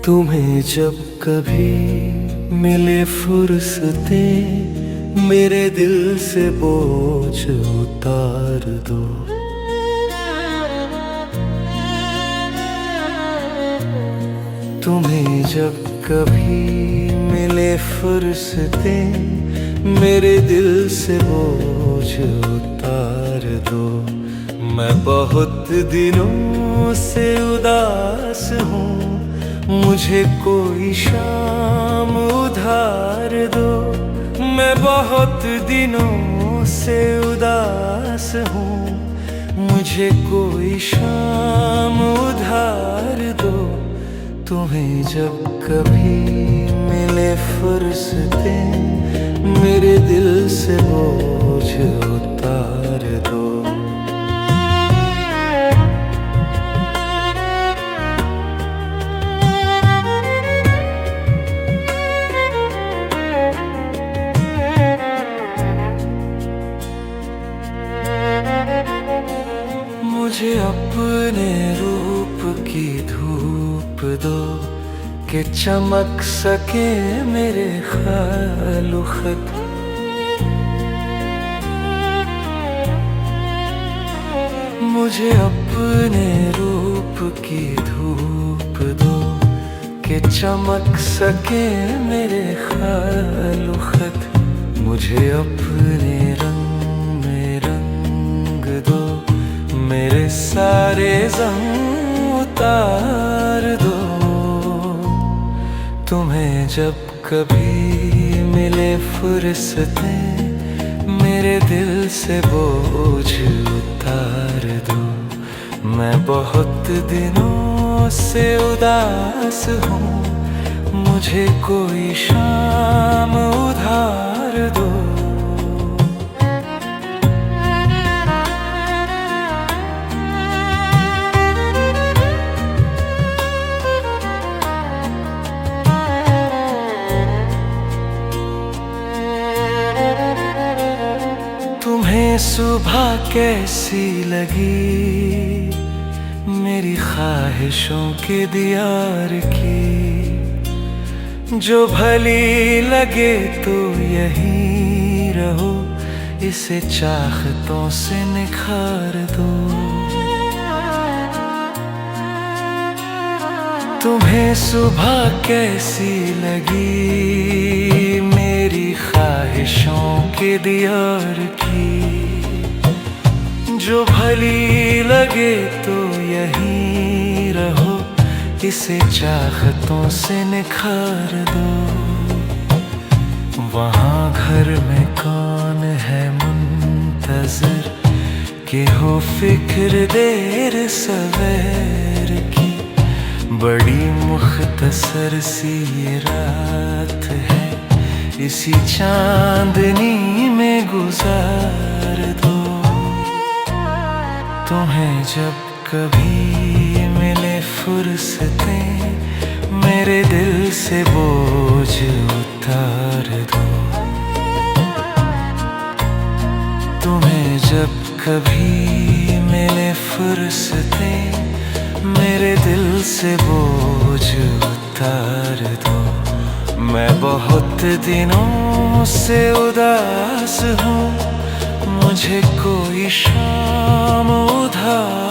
तुम्हें जब कभी मिले फुर्सतें, मेरे दिल से बोझ उतार दो। तुम्हें जब कभी मिले फुर्सतें, मेरे दिल से बोझ उतार दो। मैं बहुत दिनों से उदास हूँ, मुझे कोई शाम उधार दो। मैं बहुत दिनों से उदास हूँ, मुझे कोई शाम उधार दो। तुम्हें जब कभी मिले फुर्सतें, मेरे दिल से बोझ उतार दो। मुझे अपने रूप की धूप दो कि चमक सके मेरे ख्यालो खत। मुझे अपने रूप की धूप दो कि चमक सके मेरे ख्यालो खत। मुझे अपने रंग में रंग दो, मेरे सारे ज़ंग उतार दो। तुम्हें जब कभी मिले फुर्सतें, मेरे दिल से बोझ उतार दो। मैं बहुत दिनों से उदास हूँ, मुझे कोई शाम उधार दो। तुम्हें सुबह कैसी लगी मेरी ख्वाहिशों के दीवार की? जो भली लगे तो यहीं रहो, इसे चाहतों से निखार दो। तुम्हें सुबह कैसी लगी मेरी ख्वाहिशों के दीवार की? जो भली लगे तो यहीं रहो, इसे चाहतों से निखार दो। वहाँ घर में कौन है मुंतज़िर कि हो फिक्र देर सवेर की? बड़ी मुख्तसर सी ये रात है, इसी चांदनी में गुजार दो। तुम्हें जब कभी मिले फुर्सतें, मेरे दिल से बोझ उतार दो। तुम्हें जब कभी मिले फुर्सतें, मेरे दिल से बोझ उतार दो। मैं बहुत दिनों से उदास हूँ, मुझे कोई शाम उधार